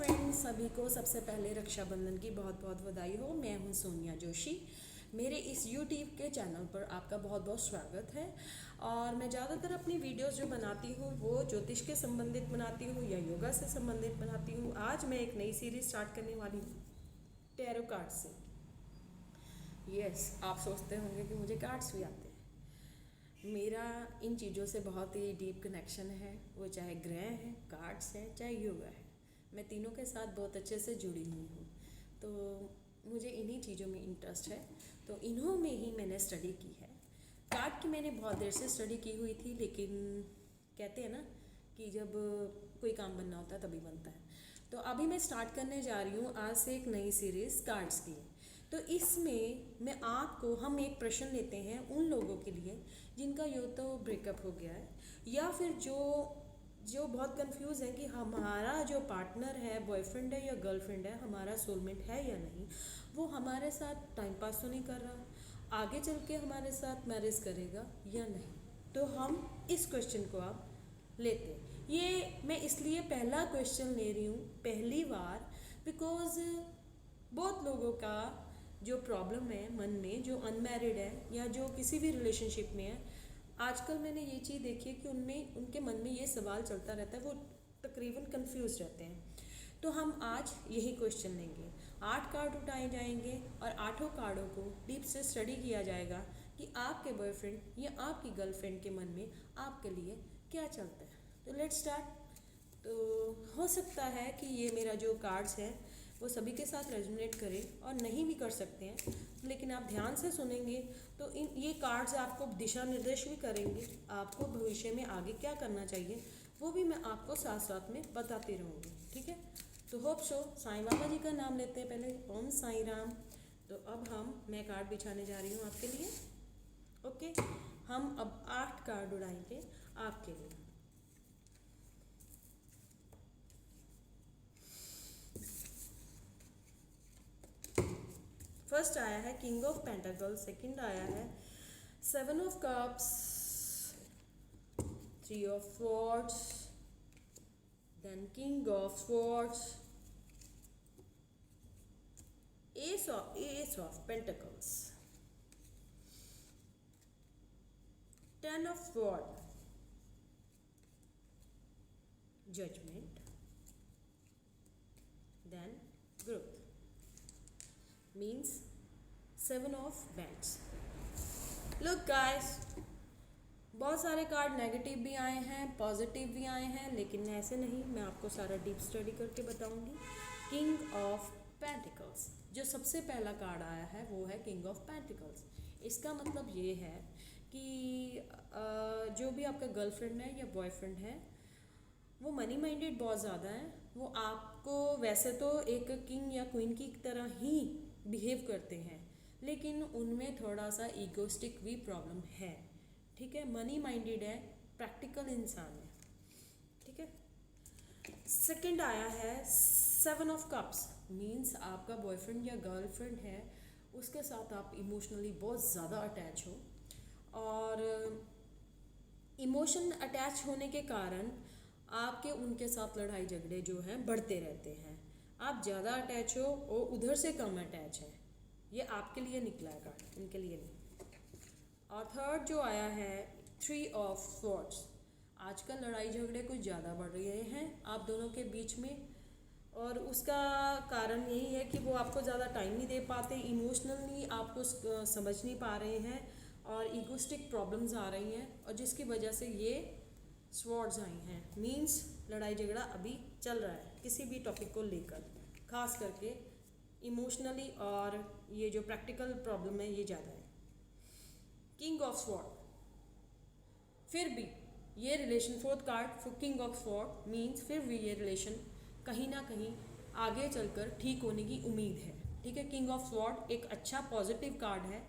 Friends, सभी को सबसे पहले रक्षाबंधन की बहुत बहुत बधाई हो। मैं हूं सोनिया जोशी। मेरे इस यूट्यूब के चैनल पर आपका बहुत बहुत स्वागत है। और मैं ज़्यादातर अपनी वीडियोस जो बनाती हूँ वो ज्योतिष के संबंधित बनाती हूँ या योगा से संबंधित बनाती हूँ। आज मैं एक नई सीरीज स्टार्ट करने वाली हूँ टैरो कार्ड से। यस, आप सोचते होंगे कि मुझे कार्ड्स भी आते हैं। मेरा इन चीज़ों से बहुत ही डीप कनेक्शन है, वो चाहे ग्रह है, कार्ड्स है, चाहे योगा है। मैं तीनों के साथ बहुत अच्छे से जुड़ी हुई हूँ, तो मुझे इन्हीं चीज़ों में इंटरेस्ट है। तो इन्हों में ही मैंने स्टडी की है। कार्ड की मैंने बहुत देर से स्टडी की हुई थी, लेकिन कहते हैं ना कि जब कोई काम बनना होता है तभी बनता है। तो अभी मैं स्टार्ट करने जा रही हूँ आज से एक नई सीरीज़ कार्ड्स की। तो इसमें हम एक प्रश्न लेते हैं उन लोगों के लिए जिनका यो तो ब्रेकअप हो गया है, या फिर जो बहुत कंफ्यूज है कि हमारा जो पार्टनर है, बॉयफ्रेंड है या गर्लफ्रेंड है, हमारा सोलमेट है या नहीं, वो हमारे साथ टाइम पास तो नहीं कर रहा, आगे चल के हमारे साथ मैरिज करेगा या नहीं। तो हम इस क्वेश्चन को आप लेते हैं। ये मैं इसलिए पहला क्वेश्चन ले रही हूँ पहली बार, बिकॉज बहुत लोगों का जो प्रॉब्लम है मन में, जो अनमैरिड है या जो किसी भी रिलेशनशिप में है, आजकल मैंने ये चीज़ देखी है कि उनके मन में ये सवाल चलता रहता है, वो तकरीबन कंफ्यूज रहते हैं। तो हम आज यही क्वेश्चन लेंगे। 8 कार्ड उठाए जाएंगे और 8 कार्डों को डीप से स्टडी किया जाएगा कि आपके बॉयफ्रेंड या आपकी गर्लफ्रेंड के मन में आपके लिए क्या चलता है। तो लेट्स स्टार्ट। तो हो सकता है कि ये मेरा जो कार्ड्स है वो सभी के साथ रेजोनेट करे और नहीं भी कर सकते हैं, लेकिन आप ध्यान से सुनेंगे तो ये कार्ड्स आपको दिशा निर्देश भी करेंगे, आपको भविष्य में आगे क्या करना चाहिए वो भी मैं आपको साथ साथ में बताती रहूँगी। ठीक है, तो होप सो। साईं बाबा जी का नाम लेते हैं पहले, ओम साईं राम। तो अब मैं कार्ड बिछाने जा रही हूँ आपके लिए। ओके, हम अब 8 कार्ड उड़ाएंगे आपके लिए। फर्स्ट आया है किंग ऑफ पेंटाकल, सेकंड आया है 7 of cups, 3 of swords, then king of swords, ace of pentacles, 10 of sword, judgement, then growth, means 7 of bands. Look guys, बहुत सारे कार्ड नेगेटिव भी आए हैं, पॉजिटिव भी आए हैं, लेकिन ऐसे नहीं, मैं आपको सारा डीप स्टडी करके बताऊंगी। किंग ऑफ पेंटिकल्स, जो सबसे पहला कार्ड आया है वो है किंग ऑफ पेंटिकल्स। इसका मतलब ये है कि जो भी आपका गर्लफ्रेंड है या बॉयफ्रेंड है वो मनी माइंडेड बहुत ज़्यादा है। वो आपको वैसे तो एक किंग या क्वीन की तरह ही बिहेव करते हैं, लेकिन उनमें थोड़ा सा ईगोस्टिक भी प्रॉब्लम है। ठीक है, मनी माइंडेड है, प्रैक्टिकल इंसान है। ठीक है, सेकंड आया है 7 ऑफ कप्स, मीन्स आपका बॉयफ्रेंड या गर्लफ्रेंड है, उसके साथ आप इमोशनली बहुत ज़्यादा अटैच हो, और इमोशन अटैच होने के कारण आपके उनके साथ लड़ाई झगड़े जो हैं बढ़ते रहते हैं। आप ज़्यादा अटैच हो और उधर से कम अटैच है। ये आपके लिए निकला है कार्ड, इनके लिए नहीं। और थर्ड जो आया है 3 ऑफ स्वॉर्ड्स, आजकल लड़ाई झगड़े कुछ ज़्यादा बढ़ रहे हैं आप दोनों के बीच में, और उसका कारण यही है कि वो आपको ज़्यादा टाइम नहीं दे पाते, इमोशनली आपको समझ नहीं पा रहे हैं, और ईगोस्टिक प्रॉब्लम्स आ रही हैं, और जिसकी वजह से ये स्वॉर्ड्स आई हैं। मींस लड़ाई झगड़ा अभी चल रहा है किसी भी टॉपिक को लेकर, खास करके इमोशनली, और ये जो प्रैक्टिकल प्रॉब्लम है ये ज़्यादा है। किंग ऑफ स्वॉर्ड, फिर भी ये relation, fourth card for king of sword means फिर भी ये रिलेशन कहीं ना कहीं आगे चलकर ठीक होने की उम्मीद है। ठीक है, किंग ऑफ स्वॉर्ड एक अच्छा पॉजिटिव कार्ड है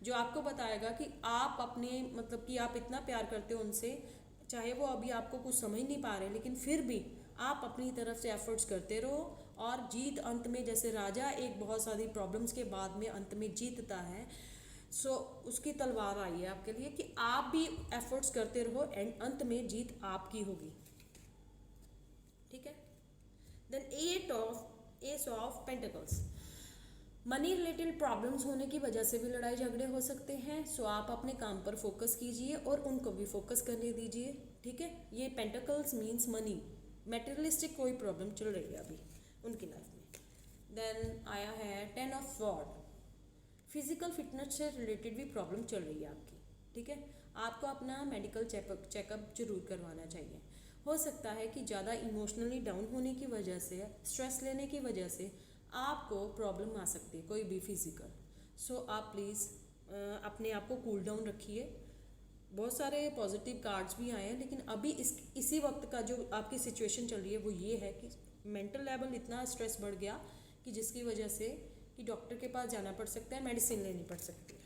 जो आपको बताएगा कि आप अपने, मतलब कि आप इतना प्यार करते हो उनसे, चाहे वो अभी आपको कुछ समझ नहीं पा रहे, लेकिन फिर भी आप अपनी तरफ से एफर्ट्स करते रहो, और जीत अंत में, जैसे राजा एक बहुत सारी प्रॉब्लम्स के बाद में अंत में जीतता है, सो उसकी तलवार आई है आपके लिए कि आप भी एफर्ट्स करते रहो एंड अंत में जीत आपकी होगी। ठीक है, then ace of pentacles, money related problems होने की वजह से भी लड़ाई झगड़े हो सकते हैं। सो आप अपने काम पर फोकस कीजिए और उनको भी फोकस करने दीजिए, ठीक है। ये पेंटिकल्स मीन्स मनी, मेटेरियलिस्टिक कोई प्रॉब्लम चल रही है अभी उनकी लाइफ में। देन आया है 10 ऑफ स्वॉर्ड, फिजिकल फिटनेस से रिलेटेड भी प्रॉब्लम चल रही है आपकी, ठीक है। आपको अपना मेडिकल चेकअप जरूर करवाना चाहिए। हो सकता है कि ज़्यादा इमोशनली डाउन होने की वजह से, स्ट्रेस लेने की वजह से आपको प्रॉब्लम आ सकती है कोई भी फिजिकल। सो आप प्लीज़ अपने आप को कूल डाउन रखिए। बहुत सारे पॉजिटिव कार्ड्स भी आए हैं, लेकिन अभी इसी वक्त का जो आपकी सिचुएशन चल रही है वो ये है कि मेंटल लेवल इतना स्ट्रेस बढ़ गया कि जिसकी वजह से कि डॉक्टर के पास जाना पड़ सकता है, मेडिसिन लेनी पड़ सकती है।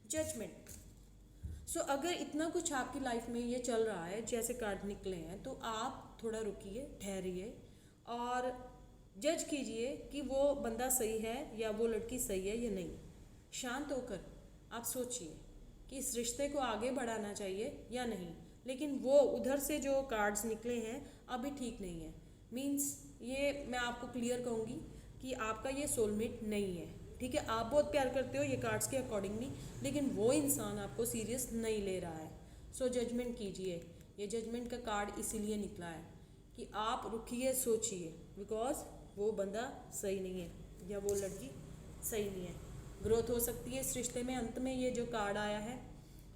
जजमेंट, सो अगर इतना कुछ आपकी लाइफ में ये चल रहा है जैसे कार्ड निकले हैं, तो आप थोड़ा रुकिए, ठहरिए और जज कीजिए कि वो बंदा सही है या वो लड़की सही है या नहीं। शांत होकर आप सोचिए कि इस रिश्ते को आगे बढ़ाना चाहिए या नहीं। लेकिन वो उधर से जो कार्ड्स निकले हैं अभी ठीक नहीं है, मीन्स ये मैं आपको क्लियर कहूँगी कि आपका ये सोलमेट नहीं है, ठीक है। आप बहुत प्यार करते हो ये कार्ड्स के अकॉर्डिंगली, लेकिन वो इंसान आपको सीरियस नहीं ले रहा है। सो जजमेंट कीजिए। ये जजमेंट का कार्ड इसीलिए निकला है कि आप रुकिए, सोचिए, बिकॉज वो बंदा सही नहीं है या वो लड़की सही नहीं है। ग्रोथ हो सकती है इस रिश्ते में, अंत में ये जो कार्ड आया है,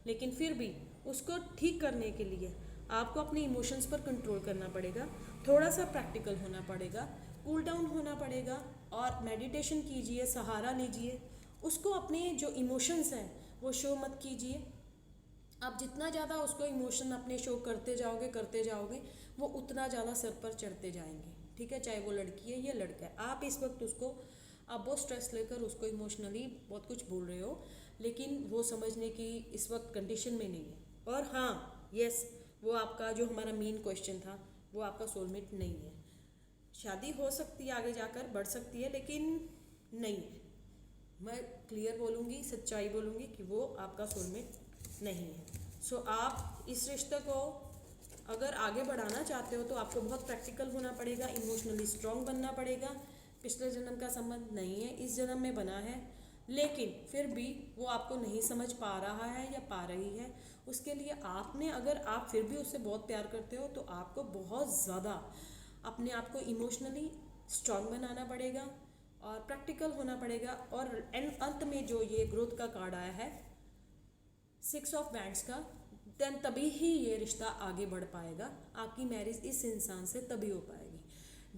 लेकिन फिर भी उसको ठीक करने के लिए आपको अपने इमोशंस पर कंट्रोल करना पड़ेगा, थोड़ा सा प्रैक्टिकल होना पड़ेगा, कूल डाउन होना पड़ेगा और मेडिटेशन कीजिए, सहारा लीजिए। उसको अपने जो इमोशंस हैं वो शो मत कीजिए। आप जितना ज़्यादा उसको इमोशन अपने शो करते जाओगे वो उतना ज़्यादा सर पर चढ़ते जाएंगे, ठीक है। चाहे वो लड़की है या लड़का है, आप इस वक्त उसको आप बहुत स्ट्रेस लेकर उसको इमोशनली बहुत कुछ बोल रहे हो, लेकिन वो समझने की इस वक्त कंडीशन में नहीं है। और हाँ, यस, वो आपका जो हमारा मेन क्वेश्चन था, वो आपका सोलमेट नहीं है। शादी हो सकती है, आगे जाकर बढ़ सकती है, लेकिन नहीं है। मैं क्लियर बोलूँगी, सच्चाई बोलूँगी कि वो आपका सोलमेट नहीं है। सो आप इस रिश्ते को अगर आगे बढ़ाना चाहते हो तो आपको बहुत प्रैक्टिकल होना पड़ेगा, इमोशनली स्ट्रांग बनना पड़ेगा। पिछले जन्म का संबंध नहीं है, इस जन्म में बना है, लेकिन फिर भी वो आपको नहीं समझ पा रहा है या पा रही है। उसके लिए आपने, अगर आप फिर भी उससे बहुत प्यार करते हो तो आपको बहुत ज़्यादा अपने आप को इमोशनली स्ट्रांग बनाना पड़ेगा और प्रैक्टिकल होना पड़ेगा। और अंत में जो ये ग्रोथ का कार्ड आया है 6 ऑफ बैंड्स का, देन तभी ही ये रिश्ता आगे बढ़ पाएगा। आपकी मैरिज इस इंसान से तभी हो पाएगी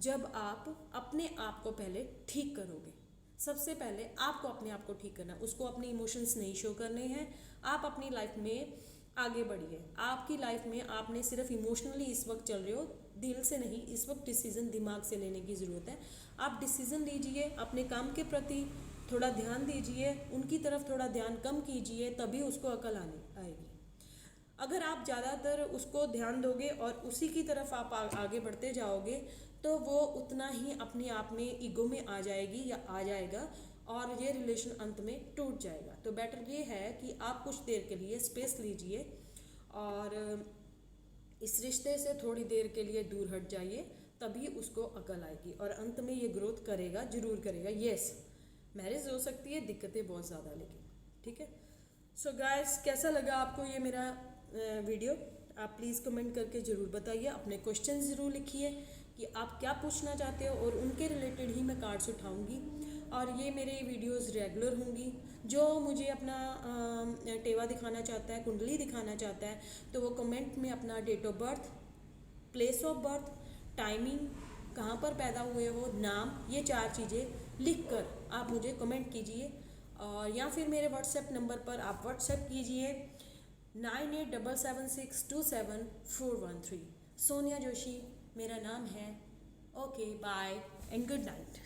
जब आप अपने आप को पहले ठीक करोगे। सबसे पहले आपको अपने आप को ठीक करना, उसको अपने इमोशंस नहीं शो करने हैं। आप अपनी लाइफ में आगे बढ़िए। आपकी लाइफ में आपने सिर्फ इमोशनली इस वक्त चल रहे हो, दिल से नहीं। इस वक्त डिसीजन दिमाग से लेने की ज़रूरत है। आप डिसीजन लीजिए, अपने काम के प्रति थोड़ा ध्यान दीजिए, उनकी तरफ थोड़ा ध्यान कम कीजिए, तभी उसको अकल आएगी। अगर आप ज़्यादातर उसको ध्यान दोगे और उसी की तरफ आप आगे बढ़ते जाओगे तो वो उतना ही अपने आप में ईगो में आ जाएगी या आ जाएगा और ये रिलेशन अंत में टूट जाएगा। तो बेटर ये है कि आप कुछ देर के लिए स्पेस लीजिए और इस रिश्ते से थोड़ी देर के लिए दूर हट जाइए, तभी उसको अकल आएगी और अंत में ये ग्रोथ करेगा, जरूर करेगा। यस, मैरिज हो सकती है, दिक्कतें बहुत ज़्यादा, लेकिन ठीक है। सो गाइस, कैसा लगा आपको ये मेरा वीडियो? आप प्लीज़ कमेंट करके ज़रूर बताइए, अपने क्वेश्चन ज़रूर लिखिए कि आप क्या पूछना चाहते हो और उनके रिलेटेड ही मैं कार्ड्स उठाऊंगी। और ये मेरे वीडियोस रेगुलर होंगी। जो मुझे अपना टेवा दिखाना चाहता है, कुंडली दिखाना चाहता है, तो वो कमेंट में अपना date of birth, place of birth, timing, कहाँ पर पैदा हुए हो, नाम, ये 4 चीज़ें लिख कर आप मुझे कमेंट कीजिए। और या फिर मेरे व्हाट्सएप नंबर पर आप व्हाट्सएप कीजिए 9877274413। सोनिया जोशी मेरा नाम है। Okay, bye and good night.